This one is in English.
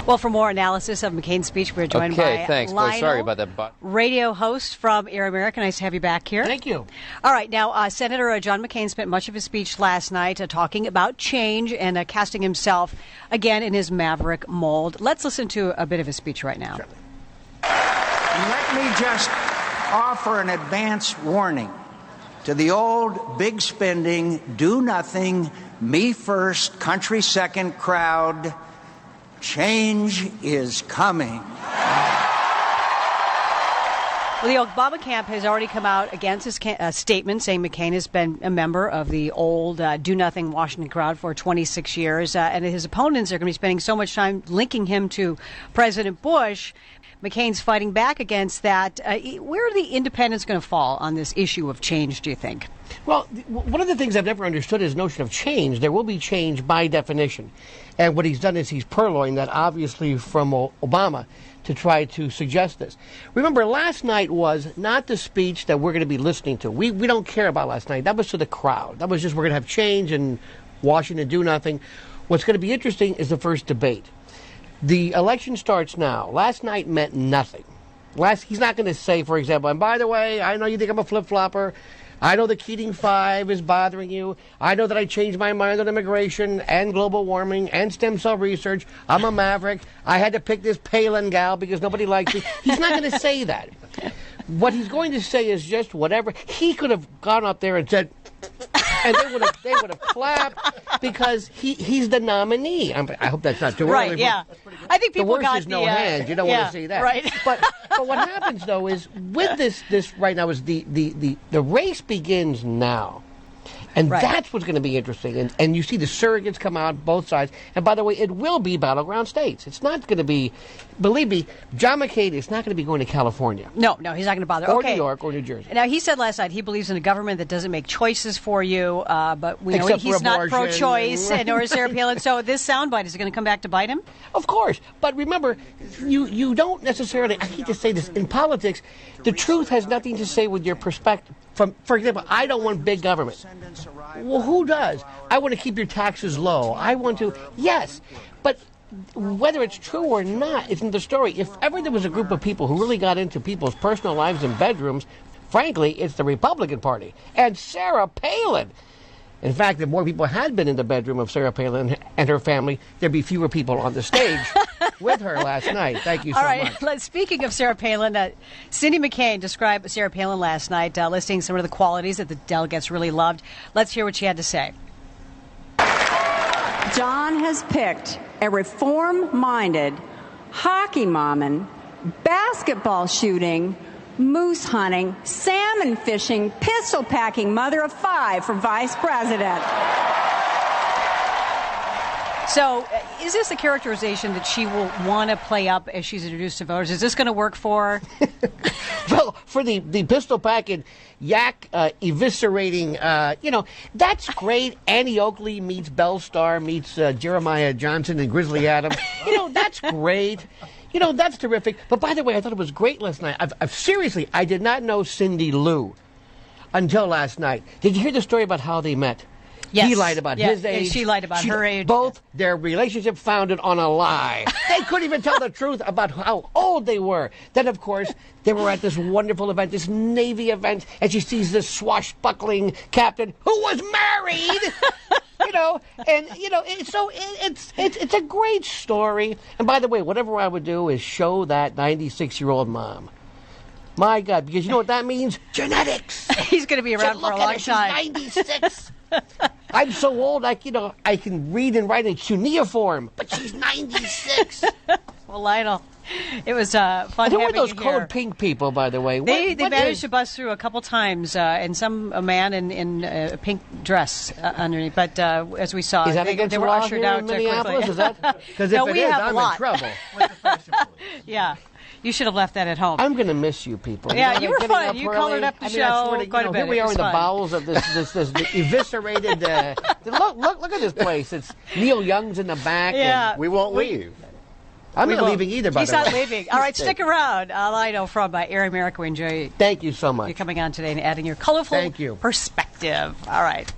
Well, for more analysis of McCain's speech, we're joined by thanks. Lionel, sorry about that. Radio host from Air America. Nice to have you back here. Thank you. All right. Now, Senator John McCain spent much of his speech last night talking about change and casting himself again in his maverick mold. Let's listen to a bit of his speech right now. Sure. Let me just offer an advance warning to the old, big spending, do nothing, me first, country second crowd. Change is coming. Well, the Obama camp has already come out against his statement saying McCain has been a member of the old do-nothing Washington crowd for 26 years. And his opponents are going to be spending so much time linking him to President Bush. McCain's fighting back against that. Where are the independents going to fall on this issue of change, do you think? Well, one of the things I've never understood is the notion of change. There will be change by definition. And what he's done is he's purloined that, obviously, from Obama to try to suggest this. Remember, last night was not the speech that we're going to be listening to. We don't care about last night. That was to the crowd. That was just we're going to have change and Washington do nothing. What's going to be interesting is the first debate. The election starts now. Last night meant nothing. He's not going to say, for example, and by the way, I know you think I'm a flip-flopper. I know the Keating 5 is bothering you. I know that I changed my mind on immigration and global warming and stem cell research. I'm a maverick. I had to pick this Palin gal because nobody likes me. He's not going to say that. What he's going to say is just whatever. He could have gone up there and said, and they would have clapped because he's the nominee. I hope that's not too right, early. Yeah. I think people the worst got is no hands. You don't want to see that. Right. But what happens though is with this right now is the race begins now. And right. That's what's going to be interesting. And you see the surrogates come out both sides. And by the way, it will be battleground states. It's not going to be, believe me, John McCain is not going to be going to California. No, he's not going to bother. Or okay. New York or New Jersey. Now, he said last night he believes in a government that doesn't make choices for you, but we know Except he's not abortion. pro-choice, nor is Sarah Palin. So this soundbite, is it going to come back to bite him? Of course. But remember, you don't necessarily, I hate to say this, in politics, the truth has nothing to say with your perspective. For example, I don't want big government. Well, who does? I want to keep your taxes low. I want to, yes. But whether it's true or not isn't the story. If ever there was a group of people who really got into people's personal lives and bedrooms, frankly, it's the Republican Party. And Sarah Palin. In fact, if more people had been in the bedroom of Sarah Palin and her family, there'd be fewer people on the stage with her last night. Thank you so much. All right. Speaking of Sarah Palin, Cindy McCain described Sarah Palin last night, listing some of the qualities that the delegates really loved. Let's hear what she had to say. John has picked a reform-minded, hockey-momming, basketball shooting, moose hunting, salmon fishing, pistol packing mother of 5 for vice president. So is this a characterization that she will want to play up as she's introduced to voters? Is this going to work for her? Well, for the pistol packing, yak eviscerating, that's great. Annie Oakley meets Belle Starr meets Jeremiah Johnson and Grizzly Adams. That's great. That's terrific. But by the way, I thought it was great last night. Seriously, I did not know Cindy Lou until last night. Did you hear the story about how they met? Yes. He lied about his age. She lied about her age. Both their relationship founded on a lie. They couldn't even tell the truth about how old they were. Then, of course, they were at this wonderful event, this Navy event, and she sees this swashbuckling captain who was married. It's a great story. And by the way, whatever I would do is show that 96-year-old mom. My God, because you know what that means? Genetics. He's going to be around for a long time. She's 96. I'm so old, I can read and write in cuneiform, but she's 96. Well, Lionel, it was fun having you here. Who are those code pink people, by the way? They managed to bust through a couple times, and a man in a pink dress underneath. But as we saw, is that they were ushered out in Minneapolis? Is that? Because no, if it is, I'm in trouble. Yeah. You should have left that at home. I'm going to miss you people. Yeah, you were fun. You colored up the show quite a bit. Here we are in the bowels of this eviscerated. Look at this place. It's Neil Young's in the back. Yeah. And we won't leave. I'm not leaving either, by the way. He's not leaving. All right, stick around. I know from Air America, we enjoy Thank you so much. you coming on today and adding your colorful Thank you. perspective. All right.